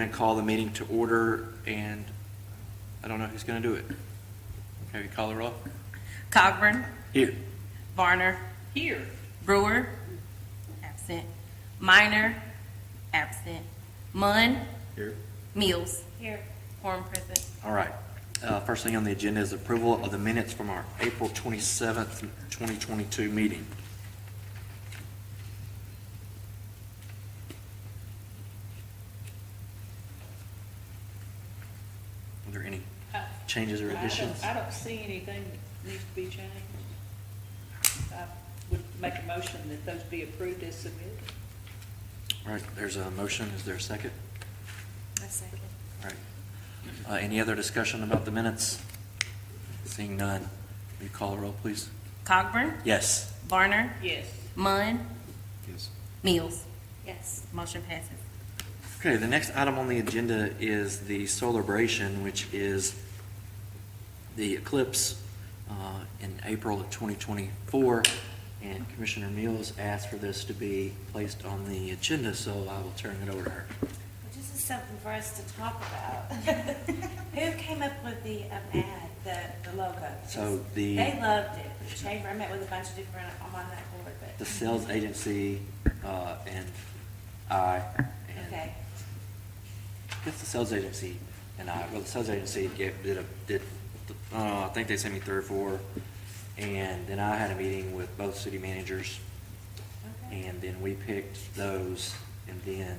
and call the meeting to order, and I don't know who's going to do it. Okay, you call the roll? Cogburn. Here. Varner. Here. Brewer. Absent. Minor. Absent. Munn. Here. Mills. Here. Quorum present. All right. First thing on the agenda is approval of the minutes from our April 27th, 2022 meeting. Are there any changes or additions? I don't see anything that needs to be changed. I would make a motion that those be approved as submitted. All right, there's a motion. Is there a second? A second. All right. Any other discussion about the minutes? Seeing none, will you call the roll, please? Cogburn. Yes. Varner. Yes. Munn. Yes. Mills. Yes. Motion passes. Okay, the next item on the agenda is the celebration, which is the eclipse in April of 2024. And Commissioner Mills asked for this to be placed on the agenda, so I will turn it over to her. This is something for us to talk about. Who came up with the ad, the logo? So They loved it. The chamber, I met with a bunch of different, I'm on that board, but. the sales agency and I, and Okay. it's the sales agency and the sales agency I think they sent me 3 or 4, and then I had a meeting with both city managers, Okay. and then we picked those, and then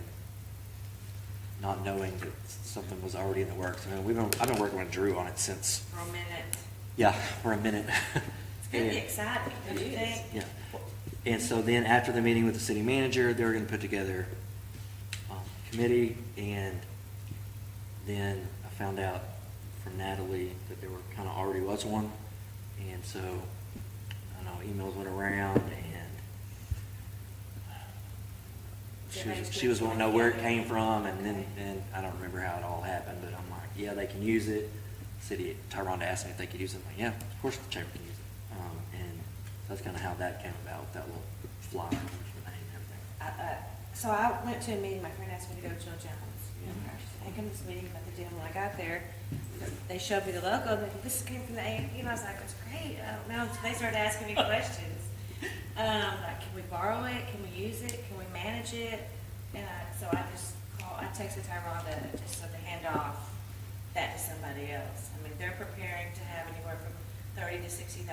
not knowing that something was already in the works. I mean, I've been working with Drew on it since, For a minute. yeah, for a minute. It's gonna be exciting, don't you think? Yeah. And so then after the meeting with the city manager, they were gonna put together a committee, and then I found out from Natalie that there kind of already was one. And so, I don't know, emails went around, and she was wanting to know where it came from, and then I don't remember how it all happened, but I'm like, yeah, they can use it. City, Tyronda asked me if they could use it. I'm like, yeah, of course the chamber can use it. And so that's kind of how that came about, with that little flyer with the name and everything. So I went to a meeting, my friend asked me to go to Jill Jones. I came to this meeting about the deal, when I got there, they showed me the logo, and they said, this came from the A&P, and I was like, it's great, I don't know, so they started asking me questions. Like, can we borrow it, can we use it, can we manage it? And so I texted Tyronda just so to hand off that to somebody else. I mean, they're preparing to have anywhere from 30 to 60,000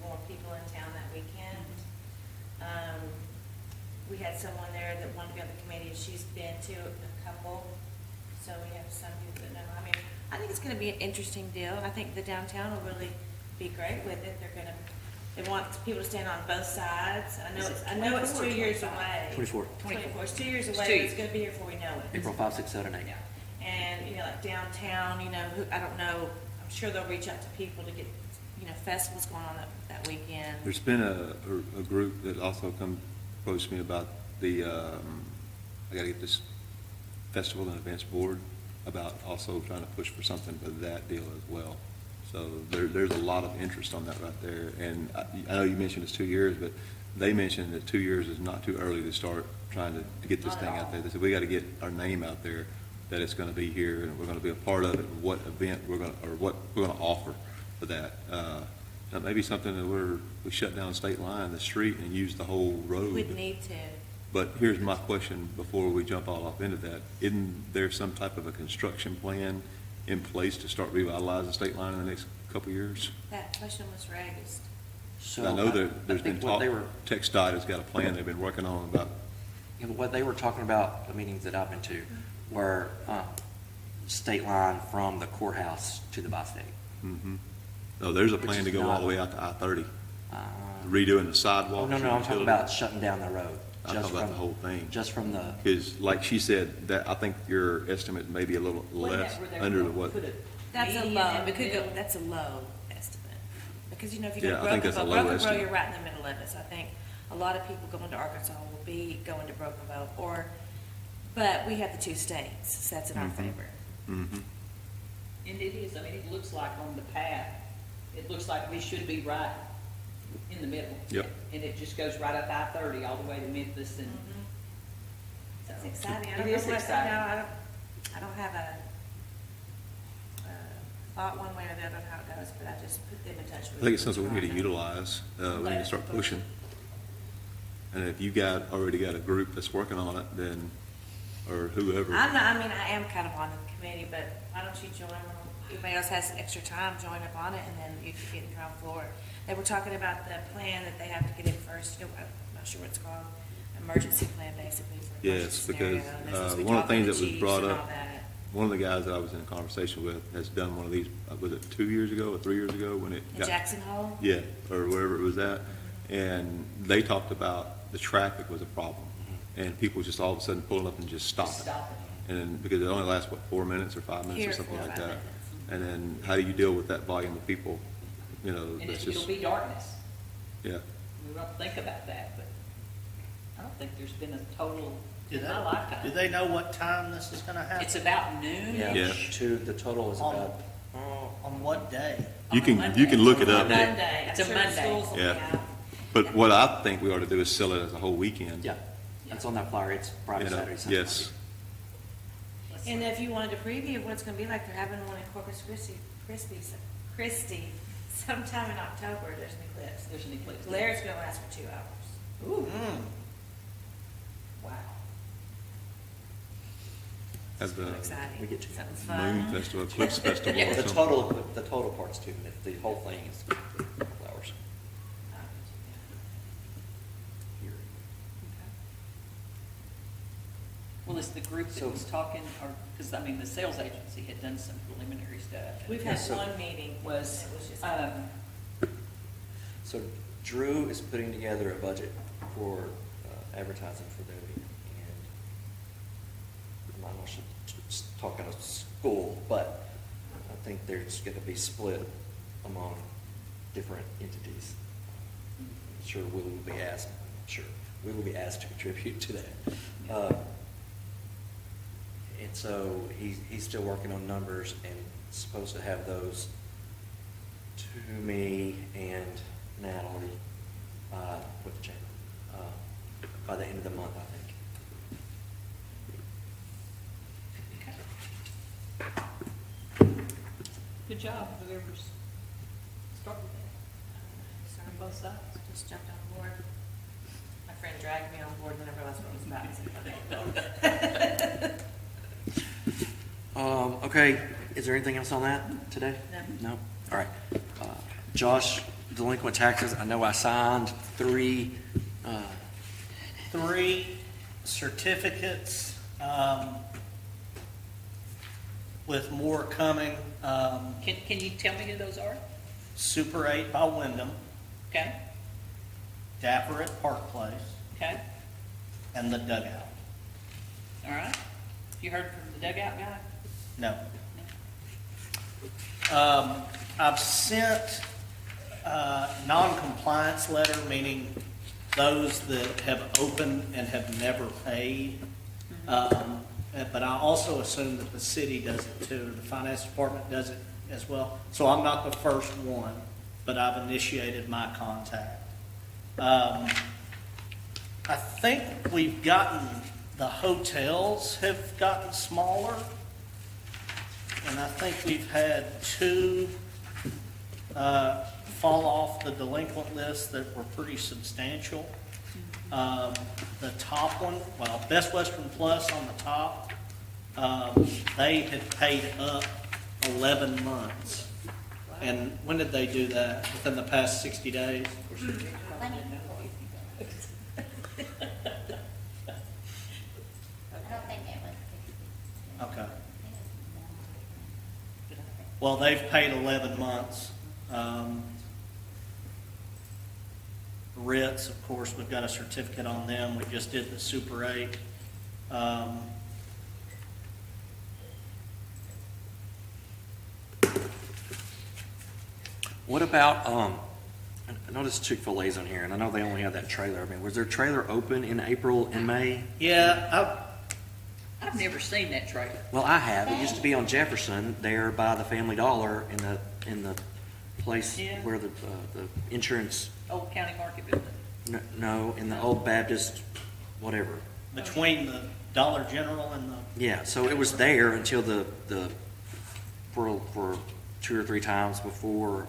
more people in town that weekend. We had someone there that wanted to be on the committee, and she's been to a couple, so we have some people that know. I mean, I think it's gonna be an interesting deal. I think the downtown will really be great with it. They want people to stand on both sides. I know it's 2 years away. 24. 24, it's 2 years away, It's but 2 it's gonna be here before we know it. April 5, 6, 7, 8. Yeah. And, like downtown, I don't know, I'm sure they'll reach out to people to get, festivals going on that weekend. There's been a group that also approached me about the, I gotta get this festival and events board, about also trying to push for something for that deal as well. So there's a lot of interest on that right there. And I know you mentioned it's 2 years, but they mentioned that 2 years is not too early to start trying to get this thing out there. They said, we gotta get our name out there, that it's gonna be here, and we're gonna be a part of it, what event what we're gonna offer for that. Now maybe something that we shut down state line, the street, and use the whole road. We'd need to. But here's my question before we jump all off into that. Isn't there some type of a construction plan in place to start revitalizing the state line in the next couple of years? That question was raised. So I know there's I been think what talk, they were, TxDOT has got a plan they've been working on about, what they were talking about, the meetings that I've been to, were state line from the courthouse to the bi-state. no, there's a Which plan is to go not- all the way out to I-30, Uh, redoing the Oh, sidewalks. no, and I'm talking utilities. about shutting down the road. I'm just talking about from- the whole thing. Just from the, Because like she said, that I think your estimate may be a little less under what. That's a Median low, in the it could go, middle. that's a low estimate. Because, if you Yeah, go I think to that's a Broken Bow, low Broken Bow, estimate. you're right in the middle of it. So I think a lot of people going to Arkansas will be going to Broken Bow, but we have the 2 states, so that's in our favor. Mm-hmm. And it is, it looks like on the path, it looks like we should be right in the middle. Yep. And it just goes right up I-30 all the way to Memphis and. That's exciting. I It don't know is what, exciting. I don't thought one way or the other on how it goes, but I just put them in touch with. I think it's something we need to utilize, we need to start pushing. And if you already got a group that's working on it, then, or whoever. I'm not, I mean, I am kind of on the committee, but why don't you join, if anybody else has extra time, join up on it, and then you can get in ground floor. They were talking about the plan that they have to get in first, I'm not sure what it's called, emergency plan, basically, for Yes, emergency because scenario, and they're supposed to be one of the talking things to that was chiefs brought and up, all that. one of the guys that I was in conversation with has done one of these, was it 2 years ago or 3 years ago when it In got? Jackson Hole? Yeah, or wherever it was at. And they talked about the traffic was a problem. And people just all of a sudden pulling up and just stopping. Stop it. And because it only lasts, what, 4 minutes or 5 minutes Here, or something 4 or like 5 that. minutes. And then how do you deal with that volume of people? You know, And that's it'll just, be darkness. yeah. We don't think about that, but I don't think there's been a total Do in my they, do lifetime. they know what time this is gonna happen? It's about noon. Yeah. The total is On- about, oh, On what day? You can look it up. Monday. Monday. It's a I'm sure Monday. schools will be Yeah. out. But what I think we ought to do is sell it as a whole weekend. yeah, that's on that flyer, it's Friday, You know, Saturday, Sunday. yes. Let's And see. if you wanted to preview what it's gonna be like, they're having one in Corpus Christi sometime in October, there's an eclipse. There's an eclipse. Larry's gonna last for 2 hours. Ooh, Mm. wow. Have the So exciting. we get you. Something's Moon fun. Festival, Eclipse Festival Yeah, or The something. total part's 2 minutes, the whole thing is a couple hours. Well, it's the group that So- was talking, or, because, I mean, the sales agency had done some preliminary stuff. We've Yeah, had so- one meeting. Was, It was just. So Drew is putting together a budget for advertising for Dobie, and I'm not sure, just talking of school, but I think there's gonna be split among different entities. I'm sure we will be asked, we will be asked to contribute to that. And so he's still working on numbers and supposed to have those to me and Natalie with the chamber by the end of the month, I think. Good job, whoever's started that, Sorry. on both sides. Just jumped on board. My friend dragged me on board and I realized what it was about. Okay, is there anything else on that today? No. No? All right. Josh, delinquent taxes, I know I signed 3. 3 certificates, with more coming. Can you tell me who those are? Super 8 by Wyndham, Okay, Dapper at Park Place, okay, and the Dugout. all right. You heard from the dugout guy? No. I've sent non-compliance letter, meaning those that have opened and have never paid. But I also assume that the city does it too, or the finance department does it as well. So I'm not the first one, but I've initiated my contact. I think we've gotten, the hotels have gotten smaller. And I think we've had 2 fall off the delinquent list that were pretty substantial. The top one, well, Best Western Plus on the top, they had paid up 11 months. And when did they do that? Within the past 60 days? I don't think it was. Okay. Well, they've paid 11 months. Ritz, of course, we've got a certificate on them. We just did the Super 8. What about, I noticed Chick-fil-A's on here, and I know they only have that trailer. I mean, was their trailer open in April and May? Yeah, I've never seen that trailer. Well, I have. It used to be on Jefferson, there by the Family Dollar in the place Yeah. where the insurance, Old County Market building. no, in the old Baptist, whatever. between the Dollar General and the, Yeah, so it was there until for 2 or 3 times before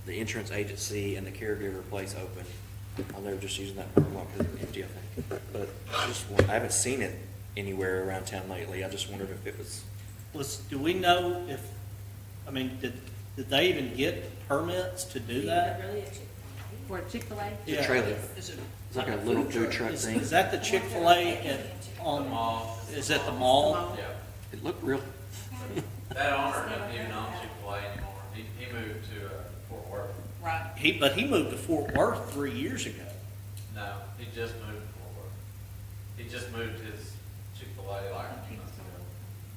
the insurance agency and the caregiver place opened. They were just using that parking lot because it's empty, I think. But I haven't seen it anywhere around town lately. I just wondered if it was. Do we know if, I mean, did they even get permits to do that? Really a Chick-fil-A? For Chick-fil-A? The Yeah. trailer. Is it It's like a little food truck Is thing. that the Chick-fil-A is at the mall? Yeah, It looked real. that owner doesn't even own Chick-fil-A anymore. He moved to Fort Worth. Right. But he moved to Fort Worth 3 years ago. No, he just moved to Fort Worth. He just moved his Chick-fil-A like a few months ago.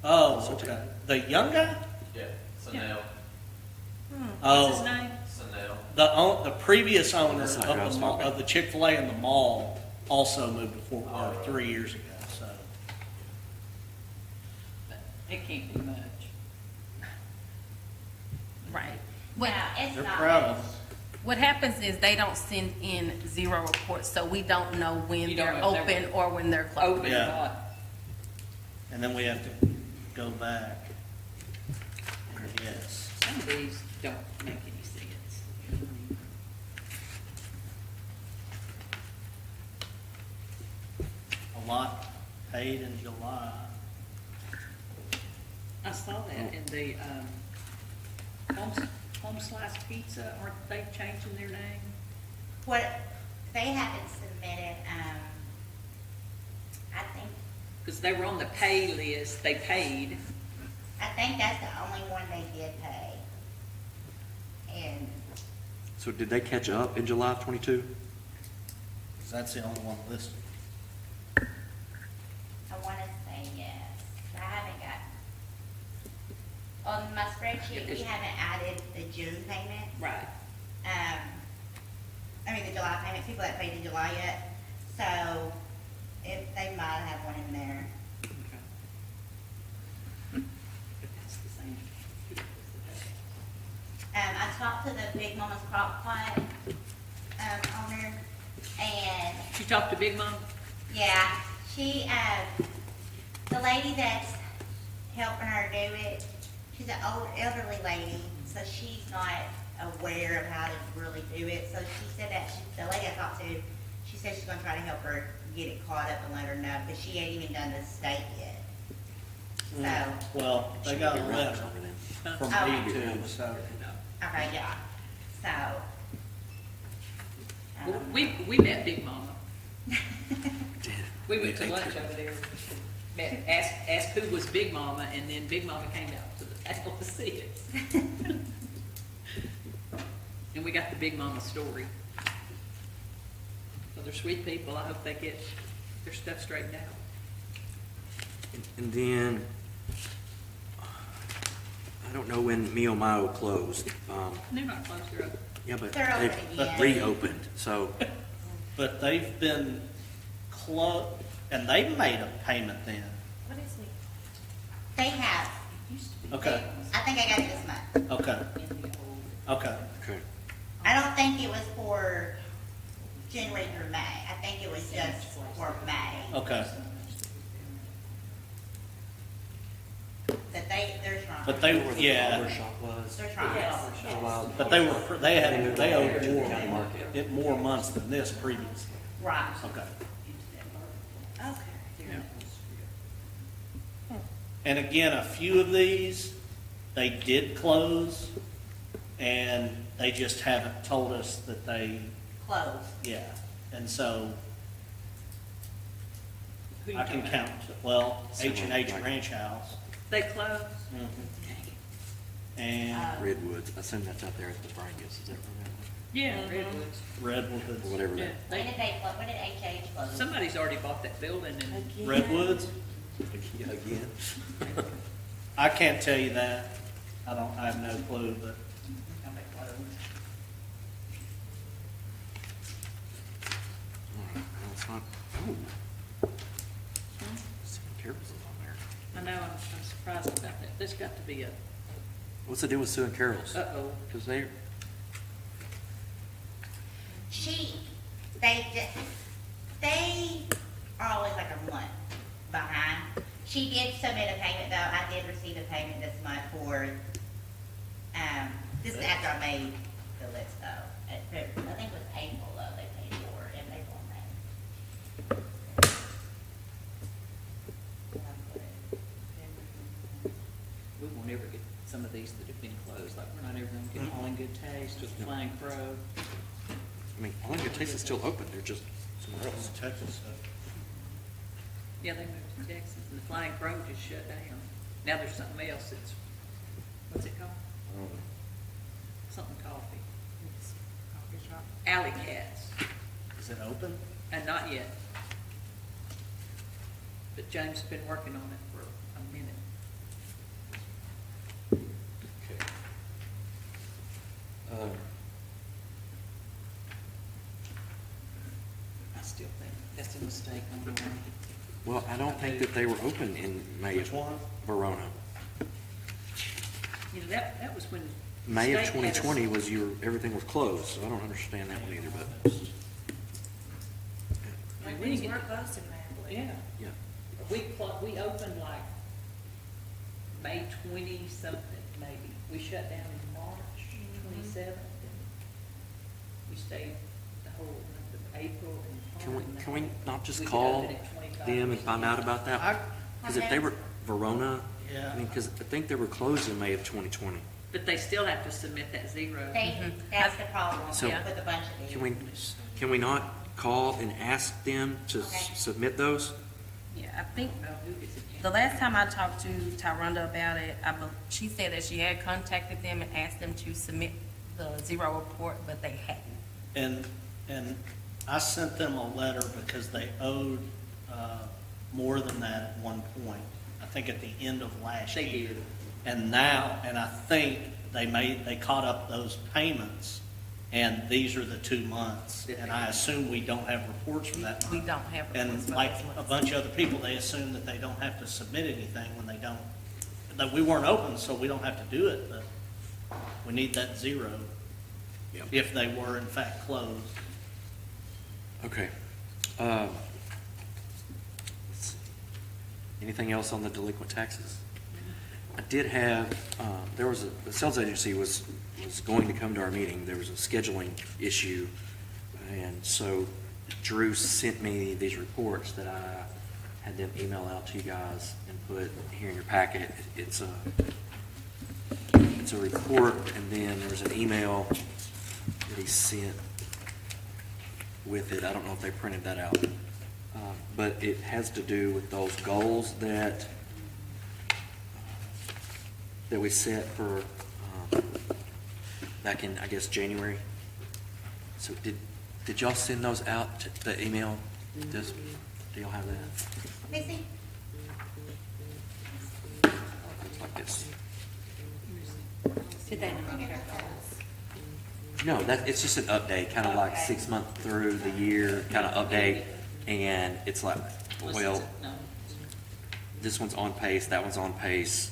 Oh, okay. The young guy? Yeah, Sanel, Oh, What's his name? Sanel. The previous owner That's not who I was of the mall, talking of the Chick-fil-A in the mall also moved to Fort Worth 3 years ago, so. It can't be much. Right. Well, it's They're not. proud of him. What happens is they don't send in zero reports, so we don't know when You don't they're know if they're open or when they're closed. Open or Yeah. not. And then we have to go back. Yes. Some of these don't make any sense. A lot paid in July. I saw that in the, Home Slice Pizza, aren't they changing their name? What, they haven't submitted, I think, Because they were on the pay list, they paid. I think that's the only one they did pay. And So did they catch up in July of '22? 'Cause that's the only one listed. I want to say yes. I haven't got, on my spreadsheet, we haven't added the June payment. Right. I mean, the July payment, people that paid in July yet. So if they might have one in there. But that's the same. I talked to the Big Mama's Crock Pot, owner, and You talked to Big Mom? yeah, she, the lady that's helping her do it, she's an old elderly lady, so she's not aware of how to really do it. So she said that, the lady I talked to, she said she's gonna try to help her get it caught up and let her know, but she ain't even done the state yet. So, Well, they got a letter from Oh. me too, so. okay, yeah, so. Well, we met Big Mama. We went to They lunch did. over there. Asked who was Big Mama, and then Big Mama came out to the table to see us. And we got the Big Mama story. So they're sweet people. I hope they get their stuff straightened out. And then, I don't know when Mio Mayo closed. They're not close, they're open. Yeah, but They're open they've again. reopened, so But they've been and they made a payment then. What is it? They have, Okay, I think I got it this month. okay, In the old. okay. okay. I don't think it was for January through May. I think it was just for May. Okay. That they're strong. But they, Where the yeah, barber shop was. They're strong. For a while. but they were, they owed County market. it more months than this previously. Right. Okay. Okay. And again, a few of these, they did close, and they just haven't told us that they, Closed. yeah. And so Who you I can talking about? count, well, H&H Ranch House. They closed? And Redwoods. I assume that's out there at the Brangus. Is that where Yeah, Redwoods. Redwoods. that was? Or whatever Yeah, that. When did they close? When did HH close? somebody's already bought that building and Again. Redwoods? Again. I can't tell you that. I have no clue, but they closed. All right, well, it's not, oh. Sam Carroll's is on there. I know, I'm surprised about that. There's got to be a, What's the deal with Sue and Carroll's? uh-oh. Because they, They are always like a month behind. She did submit a payment though. I did receive a payment this month for This is after I made the list though. I think it was April though, they paid for it, in April and May. We won't ever get some of these that have been closed, like we're not ever gonna get All in Good Taste, just Flying Crow. I mean, All in Good Taste is still open, they're just somewhere else. Texas, Yeah, they moved to Texas, and the Flying Crow just shut down. Now there's something else that's, what's it called? Something coffee. Coffee shop. Alley Cats, is it open? and not yet. But James has been working on it for a minute. Okay. I still think that's a mistake on the one. Well, I don't think that they were open in May. Which one? Verona. You know, that was when. May of state had us- 2020 was everything was closed, so I don't understand that one either, but, I mean, we Things didn't were get- closed in May, I believe. Yeah, yeah. we opened like May 20-something, maybe. We shut down in March 27th. We stayed the whole month of April and. Can we not just We could call open at 25%. them and find out about that? Because if they were Verona, Yeah. I mean, because I think they were closed in May of 2020. But they still have to submit that zero. That's the problem So- with a bunch of these. Can we not call and ask them to Okay. submit those? Yeah, I think Well, who is it? the last time I talked to Tyrunda about it, she said that she had contacted them and asked them to submit the zero report, but they hadn't. And I sent them a letter because they owed more than that at one point, I think at the end of last They year. did. And now, and I think they caught up those payments, and these are the 2 months. And I assume we don't have reports from that month. We don't have reports And for like those months. a bunch of other people, they assume that they don't have to submit anything when they don't, that we weren't open, so we don't have to do it, but we need that zero Yep. if they were in fact closed. Okay. Let's see. Anything else on the delinquent taxes? I did have, the sales agency was going to come to our meeting. There was a scheduling issue. And so Drew sent me these reports that I had them email out to you guys and put here in your packet. It's a report, and then there was an email that he sent with it. I don't know if they printed that out. But it has to do with those goals that we set for, back in, I guess, January. So did y'all send those out, the email? Do y'all have that? Missy? Looks like this. Did they not get our goals? No, it's just an update, kind of like 6 months through the year, kind of update. And it's like, well, No. this one's on pace, that one's on pace.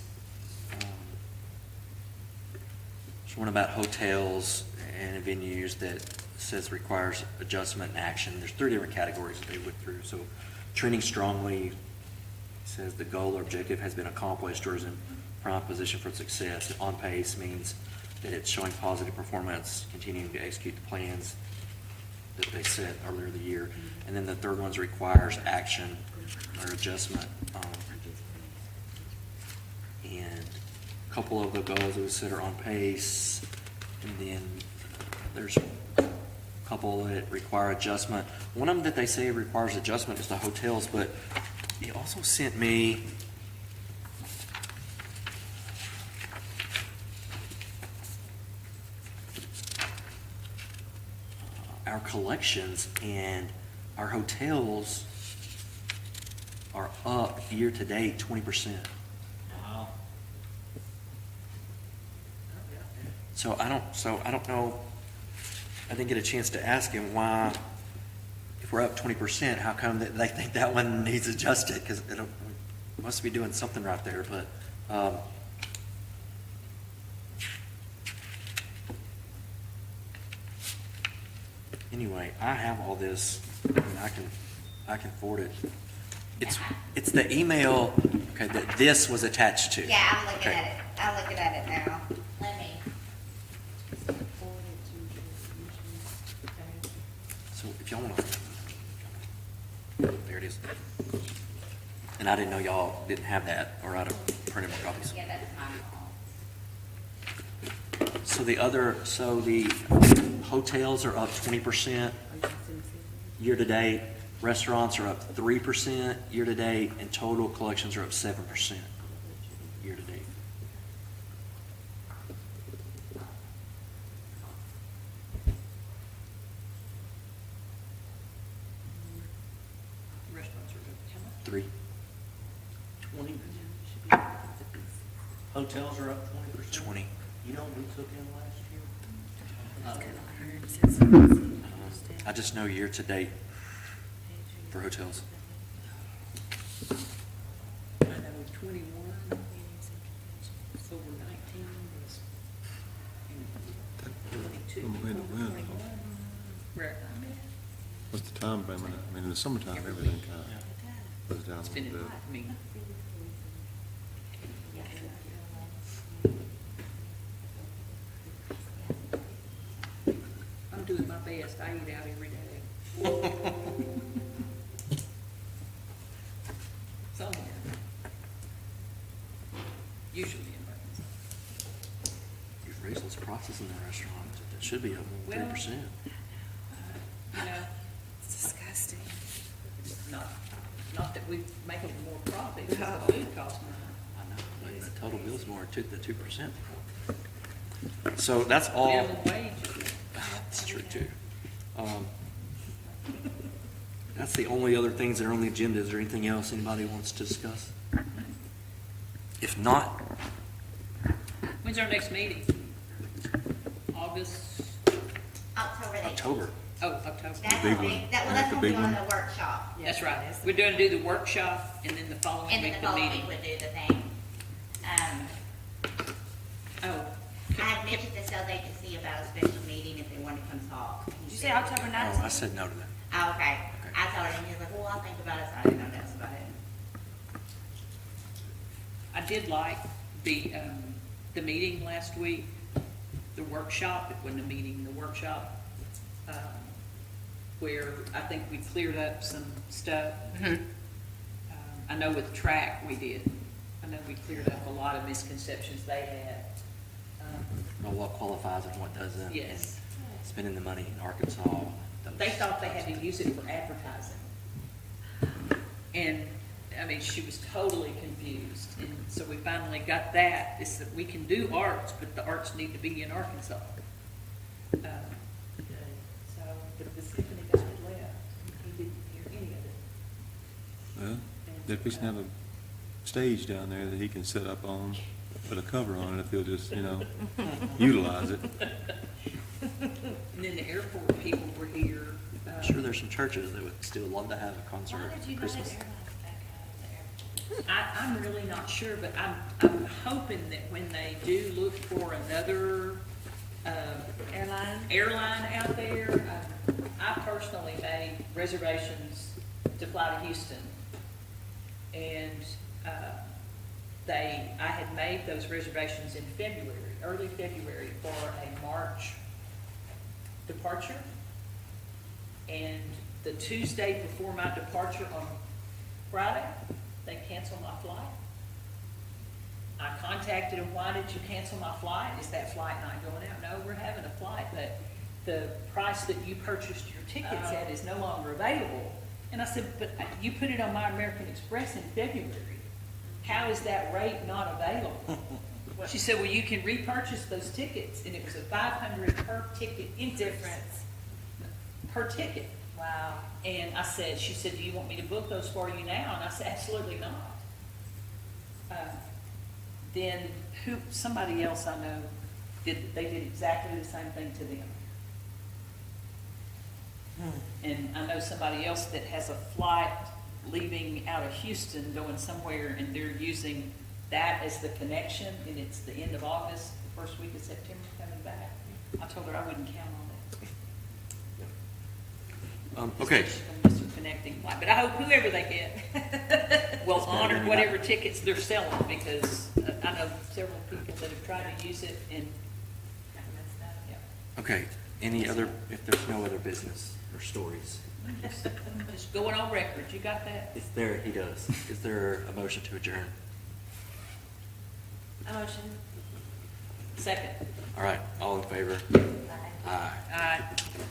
There's one about hotels and venues that says requires adjustment and action. There's 3 different categories that they went through. So trending strongly says the goal or objective has been accomplished or is in prime position for success. On pace means that it's showing positive performance, continuing to execute the plans that they set earlier in the year. And then the third one's requires action or adjustment. And a couple of the goals that we set are on pace. And then there's a couple that require adjustment. One of them that they say requires adjustment is the hotels, but he also sent me our collections, and our hotels are up year to date 20%. Wow. So I don't know, I didn't get a chance to ask him why, if we're up 20%, how come that they think that one needs adjusted? Because it must be doing something right there, but, anyway, I have all this, and I can forward it. It's the email, okay, that this was attached to. Yeah, I'm looking Okay. at it. I'm looking at it now. Let me. if y'all wanna, there it is. And I didn't know y'all didn't have that, or I'd have printed more copies. Yeah, that's my fault. So the hotels are up 20% year-to-date, restaurants are up 3% year-to-date, and total collections are up 7% year-to-date. Restaurants are good. How much? 3, 20, hotels are up 20%. 20. You know what we took in last year? I just know year-to-date for hotels. I know 21, over 19 was, and 22. When- when- 21. Right. What's the time frame on it? I mean, in the summertime, everything kind of goes down a It's little been, bit. I mean, I'm doing my best. I eat out every day. Somewhere. Usually in Arkansas. You've raised those prices in the restaurant. It should be up Well, 3%. You know, It's disgusting. not that we make them more profit, because the food costs more. I know, but the total bill's more to the 2%. So that's all. Minimum wage. That's true too. That's the only other things that are on the agenda. Is there anything else anybody wants to discuss? If not, When's our next meeting? August, October the 8th. October. oh, October. That's big when one. we, That's that's the when we big on one. the workshop. That's right. We're going to do the workshop, and then the following And then week, the the following meeting. week would do the thing. Oh, I had mentioned to Sel to see about a special meeting if they wanted to come talk. He Did you say said- October Oh, 19th? I said no to that. Oh, okay. I told him, he was like, well, I'll think about it, so I didn't know that's about it. I did like the meeting last week, the workshop, it wasn't a meeting, the workshop, where I think we cleared up some stuff. I know with track we did. I know we cleared up a lot of misconceptions they had. Know what qualifies and what doesn't. Yes. and Spending the money in Arkansas. those- They thought they had to use it for advertising. And, I mean, she was totally confused. And so we finally got that, is that we can do arts, but the arts need to be in Arkansas. So, but the symphony guy had left. He didn't hear any of it. Well, they're fixing to have a stage down there that he can set up on, put a cover on it if he'll just, utilize it. And then the airport people were here. I'm sure there's some churches that would still love to have a concert Why did you at not have Christmas. airlines back out of the airport? I'm really not sure, but I'm hoping that when they do look for another, airline out there, I personally made reservations to fly to Houston. And, I had made those reservations in February, early February, for a March departure. And the Tuesday before my departure on Friday, they canceled my flight. I contacted them, why did you cancel my flight? Is that flight not going out? No, we're having a flight, but the price that you purchased your tickets at is no longer available. And I said, but you put it on my American Express in February. How is that rate not available? She said, well, you can repurchase those tickets, and it was a $500 per ticket difference. Per ticket. Wow. And I said, she said, do you want me to book those for you now? And I said, absolutely not. Then somebody else I know they did exactly the same thing to them. And I know somebody else that has a flight leaving out of Houston, going somewhere, and they're using that as the connection, and it's the end of August, the first week of September coming back. I told her I wouldn't count on that. Okay, Especially Mr. Connecting flight, but I hope whoever they get will honor whatever tickets they're selling, because I know several people that have tried to use it and, yeah. okay. Any other, if there's no other business or stories? Just going on record, you got that? Is there, he does. Is there a motion to adjourn? A motion. Second. All right, all in favor? Aye. Aye.